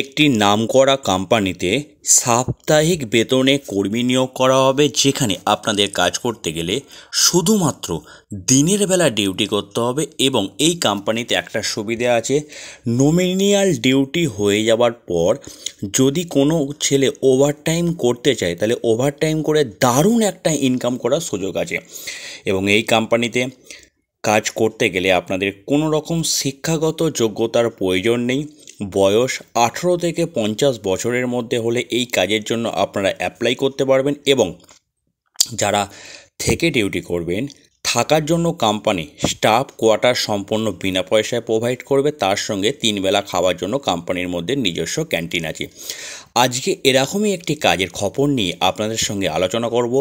একটি নামকরা কোম্পানিতে সাপ্তাহিক বেতনে কর্মী নিয়োগ করা হবে, যেখানে আপনাদের কাজ করতে গেলে শুধুমাত্র দিনের বেলা ডিউটি করতে হবে। এবং এই কোম্পানিতে একটা সুবিধা আছে, নমিনিয়াল ডিউটি হয়ে যাওয়ার পর যদি কোনো ছেলে ওভারটাইম করতে চায় তাহলে ওভারটাইম করে দারুণ একটা ইনকাম করার সুযোগ আছে। এবং এই কোম্পানিতে কাজ করতে গেলে আপনাদের কোনো রকম শিক্ষাগত যোগ্যতার প্রয়োজন নেই। বয়স 18 থেকে 50 বছরের মধ্যে হলে এই কাজের জন্য আপনারা অ্যাপ্লাই করতে পারবেন। এবং যারা থেকে ডিউটি করবেন, থাকার জন্য কোম্পানি স্টাফ কোয়ার্টার সম্পূর্ণ বিনা পয়সায় প্রোভাইড করবে। তার সঙ্গে 3 বেলা খাওয়ার জন্য কোম্পানির মধ্যে নিজস্ব ক্যান্টিন আছে। আজকে এরকমই একটি কাজের খবর নিয়ে আপনাদের সঙ্গে আলোচনা করব।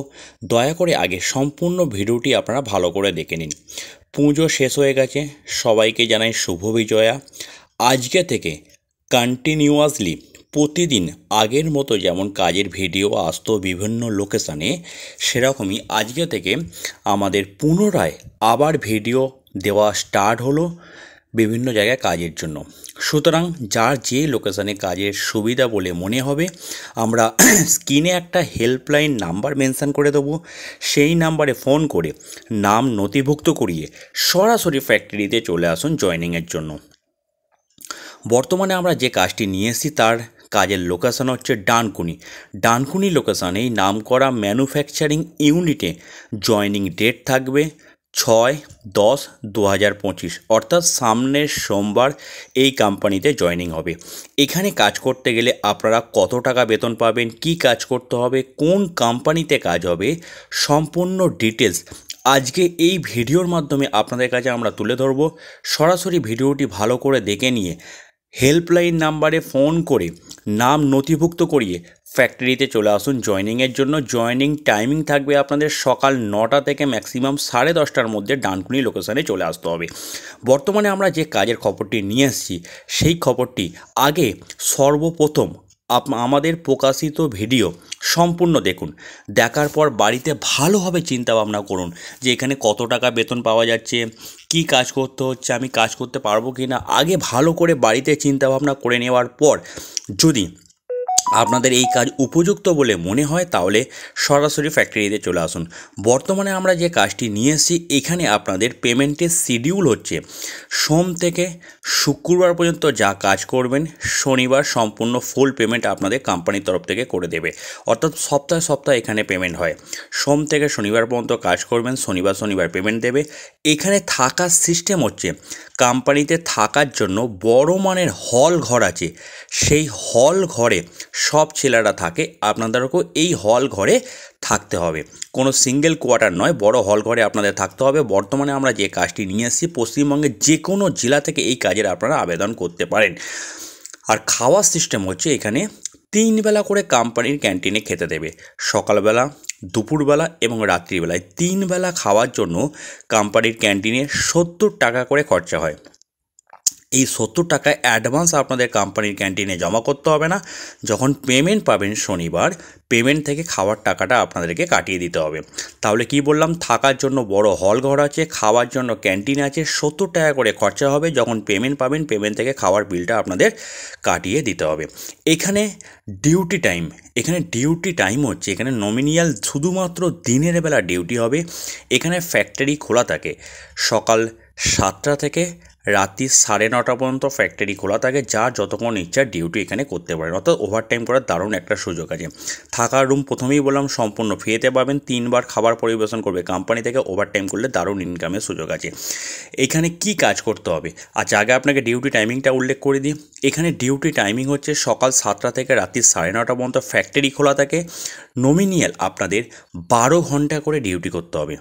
দয়া করে আগে সম্পূর্ণ ভিডিওটি আপনারা ভালো করে দেখে নিন। পুজো শেষ হয়ে গেছে, সবাইকে জানাই শুভ বিজয়া। আজকে থেকে কন্টিনিউয়াসলি প্রতিদিন আগের মতো যেমন কাজের ভিডিও আসতো বিভিন্ন লোকেশানে, সেরকমই আজকে থেকে আমাদের পুনরায় আবার ভিডিও দেওয়া স্টার্ট হলো বিভিন্ন জায়গায় কাজের জন্য। সুতরাং যার যে লোকেশানে কাজের সুবিধা বলে মনে হবে, আমরা স্ক্রিনে একটা হেল্পলাইন নাম্বার মেনশন করে দেবো। সেই নাম্বারে ফোন করে নাম নথিভুক্ত করিয়ে সরাসরি ফ্যাক্টরিতে চলে আসুন জয়েনিংয়ের জন্য। বর্তমানে আমরা যে কাজটি নিয়ে এসেছি তার কাজের লোকেশান হচ্ছে ডানকুনি লোকেশানে এই নামকরা ম্যানুফ্যাকচারিং ইউনিটে জয়েনিং ডেট থাকবে 6/10/2025, অর্থাৎ সামনের সোমবার এই কোম্পানিতে জয়েনিং হবে। এখানে কাজ করতে গেলে আপনারা কত টাকা বেতন পাবেন, কি কাজ করতে হবে, কোন কোম্পানিতে কাজ হবে, সম্পূর্ণ ডিটেলস আজকে এই ভিডিওর মাধ্যমে আপনাদের কাছে আমরা তুলে ধরব। সরাসরি ভিডিওটি ভালো করে দেখে নিয়ে হেল্পলাইন নাম্বারে ফোন করে নাম নথিভুক্ত করিয়ে ফ্যাক্টরিতে চলে আসুন জয়েনিংয়ের জন্য। জয়েনিং টাইমিং থাকবে আপনাদের সকাল 9টা থেকে ম্যাক্সিমাম 10:30টার মধ্যে ডানকুনি লোকেশানে চলে আসতে হবে। বর্তমানে আমরা যে কাজের খবরটি নিয়ে এসেছি সেই খবরটি আগে সর্বপ্রথম আমাদের প্রকাশিত ভিডিও সম্পূর্ণ দেখুন। দেখার পর বাড়িতে ভালোভাবে চিন্তা ভাবনা করুন যে এখানে কত টাকা বেতন পাওয়া যাচ্ছে, কি কাজ করতে হচ্ছে, আমি কাজ করতে পারবো কি না। আগে ভালো করে বাড়িতে চিন্তা ভাবনা করে নেওয়ার পর যদি আপনাদের এই কাজ উপযুক্ত বলে মনে হয় তাহলে সরাসরি ফ্যাক্টরিতে চলে আসুন। বর্তমানে আমরা যে কাজটি নিয়ে এসেছি এখানে আপনাদের পেমেন্টের শিডিউল হচ্ছে সোম থেকে শুক্রবার পর্যন্ত যা কাজ করবেন, শনিবার সম্পূর্ণ ফুল পেমেন্ট আপনাদের কোম্পানির তরফ থেকে করে দেবে। অর্থাৎ সপ্তাহে সপ্তাহে এখানে পেমেন্ট হয়। সোম থেকে শনিবার পর্যন্ত কাজ করবেন, শনিবার পেমেন্ট দেবে। এখানে থাকার সিস্টেম হচ্ছে কোম্পানিতে থাকার জন্য বড় মানের হল ঘর আছে, সেই হল ঘরে সব ছেলেরা থাকে। আপনাদেরকেও এই হল ঘরে থাকতে হবে, কোনো সিঙ্গেল কোয়ার্টার নয়, বড় হল ঘরে আপনাদের থাকতে হবে। বর্তমানে আমরা যে কাজটি নিয়ে এসেছি পশ্চিমবঙ্গের যে কোনো জেলা থেকে এই কাজের আপনারা আবেদন করতে পারেন। আর খাওয়ার সিস্টেম হচ্ছে এখানে 3 বেলা করে কোম্পানির ক্যান্টিনে খেতে দেবে। সকালবেলা, দুপুরবেলা এবং রাত্রিবেলায় 3 বেলা খাওয়ার জন্য কোম্পানির ক্যান্টিনে 70 টাকা করে খরচা হয়। এই 70 টাকা অ্যাডভান্স আপনাদের কোম্পানির ক্যান্টিনে জমা করতে হবে না। যখন পেমেন্ট পাবেন শনিবার, পেমেন্ট থেকে খাওয়ার টাকাটা আপনাদেরকে কাটিয়ে দিতে হবে। তাহলে কি বললাম, থাকার জন্য বড় হল ঘর আছে, খাওয়ার জন্য ক্যান্টিন আছে, 70 টাকা করে খরচা হবে। যখন পেমেন্ট পাবেন পেমেন্ট থেকে খাওয়ার বিলটা আপনাদের কাটিয়ে দিতে হবে। এখানে ডিউটি টাইম হচ্ছে এখানে নমিনিয়াল শুধুমাত্র দিনের বেলা ডিউটি হবে। এখানে ফ্যাক্টরি খোলা থাকে সকাল 7টা থেকে রাত্রি 9:30 পর্যন্ত ফ্যাক্টরি খোলা থাকে। যা যতক্ষণ ইচ্ছা ডিউটি এখানে করতে পারেন, অর্থাৎ ওভারটাইম করার দারুণ একটা সুযোগ আছে। থাকার রুম প্রথমেই বললাম সম্পূর্ণ ফ্রিতে পাবেন, 3 বার খাবার পরিবেশন করবে কোম্পানি থেকে। ওভারটাইম করলে দারুণ ইনকামের সুযোগ আছে। এখানে কি কাজ করতে হবে, আচ্ছা আগে আপনাকে ডিউটি টাইমিংটা উল্লেখ করে দিই। এখানে ডিউটি টাইমিং হচ্ছে সকাল 7টা থেকে রাত্রি 9:30 পর্যন্ত ফ্যাক্টরি খোলা থাকে। নমিনিয়াল আপনাদের 12 ঘন্টা করে ডিউটি করতে হবে।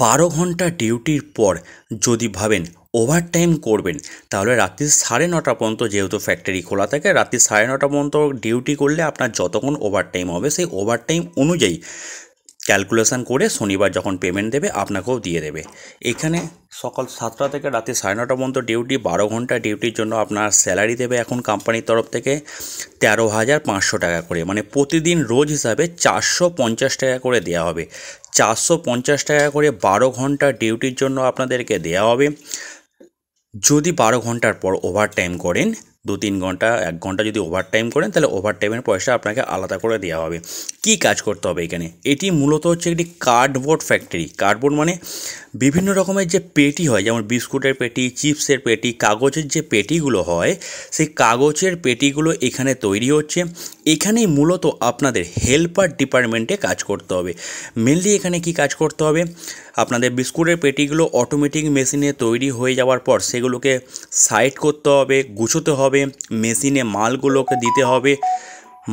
12 ঘন্টা ডিউটির পর যদি ভাবেন ওভারটাইম করবেন তাহলে রাত্রি 9:30 পর্যন্ত, যেহেতু ফ্যাক্টরি খোলা থাকে, রাত্রি 9:30 পর্যন্ত ডিউটি করলে আপনার যতক্ষণ ওভারটাইম হবে সেই ওভারটাইম অনুযায়ী ক্যালকুলেশন করে শনিবার যখন পেমেন্ট দেবে আপনাকেও দিয়ে দেবে। এখানে সকাল 7টা থেকে রাত্রি 9:30 পর্যন্ত ডিউটি, 12 ঘন্টা ডিউটির জন্য আপনার স্যালারি দেবে এখন কোম্পানির তরফ থেকে 13,500 টাকা করে, মানে প্রতিদিন রোজ হিসাবে 450 টাকা করে দেওয়া হবে। 450 টাকা করে 12 ঘন্টা ডিউটির জন্য আপনাদেরকে দেওয়া হবে। যদি 12 ঘন্টার পর ওভারটাইম করেন 2-3 ঘন্টা 1 ঘন্টা যদি ওভারটাইম করেন তাহলে ওভারটাইমের পয়সা আপনাকে আলাদা করে দেওয়া হবে। কি কাজ করতে হবে এখানে? এটি মূলত হচ্ছে একটি কার্ডবোর্ড ফ্যাক্টরি। কার্ডবোর্ড মানে বিভিন্ন রকমের যে পেটি হয়, যেমন বিস্কুটের পেটি, চিপসের পেটি, কাগজের যে পেটিগুলো হয়, সেই কাগজের পেটিগুলো এখানে তৈরি হচ্ছে। এখানেই মূলত আপনাদের হেল্পার ডিপার্টমেন্টে কাজ করতে হবে। মেনলি এখানে কি কাজ করতে হবে? আপনাদের বিস্কুটের পেটিগুলো অটোমেটিক মেশিনে তৈরি হয়ে যাওয়ার পর সেগুলোকে সাইড করতে হবে, গুছোতে হবে, মেশিনে মালগুলোকে দিতে হবে।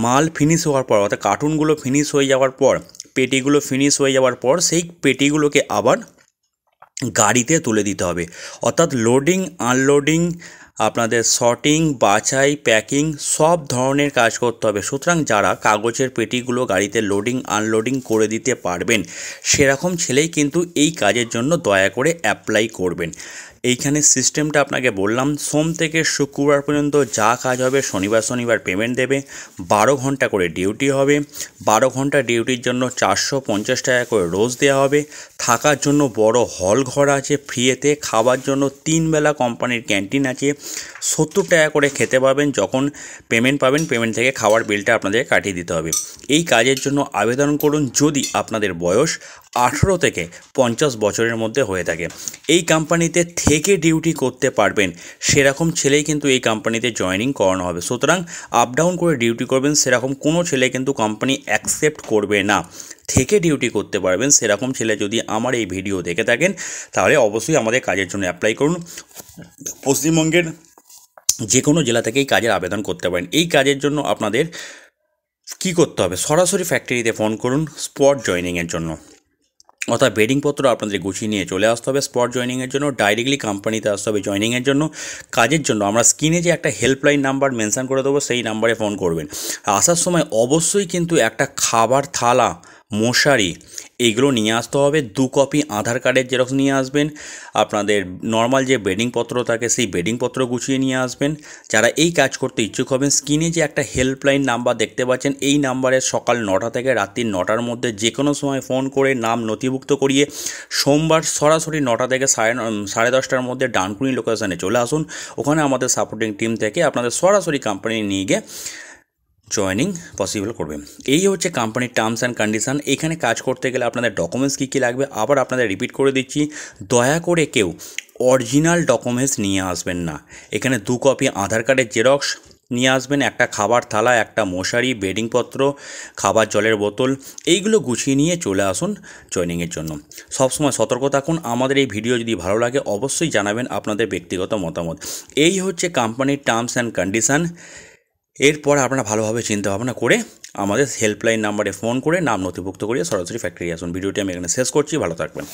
মাল ফিনিশ হওয়ার পর, অর্থাৎ কার্টুনগুলো ফিনিশ হয়ে যাওয়ার পর, পেটিগুলো ফিনিশ হয়ে যাওয়ার পর সেই পেটিগুলোকে আবার গাড়িতে তুলে দিতে হবে। অর্থাৎ লোডিং, আনলোডিং, আপনাদের শর্টিং, বাছাই, প্যাকিং সব ধরনের কাজ করতে হবে। সুতরাং যারা কাগজের পেটিগুলো গাড়িতে লোডিং আনলোডিং করে দিতে পারবেন সেরকম ছেলেই কিন্তু এই কাজের জন্য দয়া করে অ্যাপ্লাই করবেন। এইখানে সিস্টেমটা আপনাকে বললাম, সোম থেকে শুক্রবার পর্যন্ত যা কাজ হবে শনিবার পেমেন্ট দেবে। 12 ঘন্টা করে ডিউটি হবে। 12 ঘন্টা ডিউটির জন্য 450 টাকা করে রোজ দেওয়া হবে। থাকার জন্য বড় হল ঘর আছে ফ্রিতে। খাবার জন্য 3 বেলা কোম্পানির ক্যান্টিন আছে। 70 টাকা করে খেতে পাবেন। যখন পেমেন্ট পাবেন পেমেন্ট থেকে খাবার বিলটা আপনাদের কাটিয়ে দিতে হবে। এই কাজের জন্য আবেদন করুন যদি আপনাদের বয়স 18 থেকে 50 বছরের মধ্যে হয়ে থাকে। এই কোম্পানিতে থেকে ডিউটি করতে পারবেন সেরকম ছেলেই কিন্তু এই কোম্পানিতে জয়েনিং করানো হবে। সুতরাং আপ ডাউন করে ডিউটি করবেন সেরকম কোনো ছেলে কিন্তু কোম্পানি অ্যাকসেপ্ট করবে না। থেকে ডিউটি করতে পারবেন সেরকম ছেলে যদি আমার এই ভিডিও দেখে থাকেন তাহলে অবশ্যই আমাদের কাজের জন্য অ্যাপ্লাই করুন। পশ্চিমবঙ্গের যে কোনো জেলা থেকেই কাজের আবেদন করতে পারেন। এই কাজের জন্য আপনাদের কি করতে হবে? সরাসরি ফ্যাক্টরিতে ফোন করুন স্পট জয়েনিংয়ের জন্য। অর্থাৎ বেডিংপত্র আপনাদের গুছিয়ে নিয়ে চলে আসতে হবে স্পট জয়েনিংয়ের জন্য। ডাইরেক্টলি কোম্পানিতে আসতে হবে জয়েনিংয়ের জন্য। কাজের জন্য আমরা স্ক্রিনে যে একটা হেল্পলাইন নাম্বার মেনশন করে দেবো সেই নাম্বারে ফোন করবেন। আসার সময় অবশ্যই কিন্তু একটা খাবার থালা, মশারি এইগুলো নিয়ে আসতে হবে। 2 কপি আধার কার্ডের জেরক্স নিয়ে আসবেন। আপনাদের নর্মাল যে বেডিংপত্র থাকে সেই বেডিংপত্র গুছিয়ে নিয়ে আসবেন। যারা এই কাজ করতে ইচ্ছুক হবেন স্ক্রিনে যে একটা হেল্পলাইন নাম্বার দেখতে পাচ্ছেন এই নাম্বারে সকাল 9টা থেকে রাত্রি 9টার মধ্যে যে কোনো সময় ফোন করে নাম নথিভুক্ত করিয়ে সোমবার সরাসরি 9টা থেকে 10:30টার মধ্যে ডানকুনি লোকেশনে চলে আসুন। ওখানে আমাদের সাপোর্টিং টিম থেকে আপনাদের সরাসরি কোম্পানি নিয়ে গিয়ে জয়েনিং পসিবল করবে। এই হচ্ছে কোম্পানির টার্মস অ্যান্ড কন্ডিশান। এখানে কাজ করতে গেলে আপনাদের ডকুমেন্টস কী কী লাগবে আবার আপনাদের রিপিট করে দিচ্ছি। দয়া করে কেউ অরিজিনাল ডকুমেন্টস নিয়ে আসবেন না। এখানে 2 কপি আধার কার্ডের জেরক্স নিয়ে আসবেন, একটা খাবার থালা, একটা মশারি, বেডিংপত্র, খাবার জলের বোতল এইগুলো গুছিয়ে নিয়ে চলে আসুন জয়েনিংয়ের জন্য। সবসময় সতর্ক থাকুন। আমাদের এই ভিডিও যদি ভালো লাগে অবশ্যই জানাবেন আপনাদের ব্যক্তিগত মতামত। এই হচ্ছে কোম্পানির টার্মস অ্যান্ড কন্ডিশান। এরপর আপনারা ভালোভাবে চিন্তাভাবনা করে আমাদের হেল্পলাইন নাম্বারে ফোন করে নাম নথিভুক্ত করিয়ে সরাসরি ফ্যাক্টরি আসুন। ভিডিওটি আমি এখানে শেষ করছি। ভালো থাকবেন।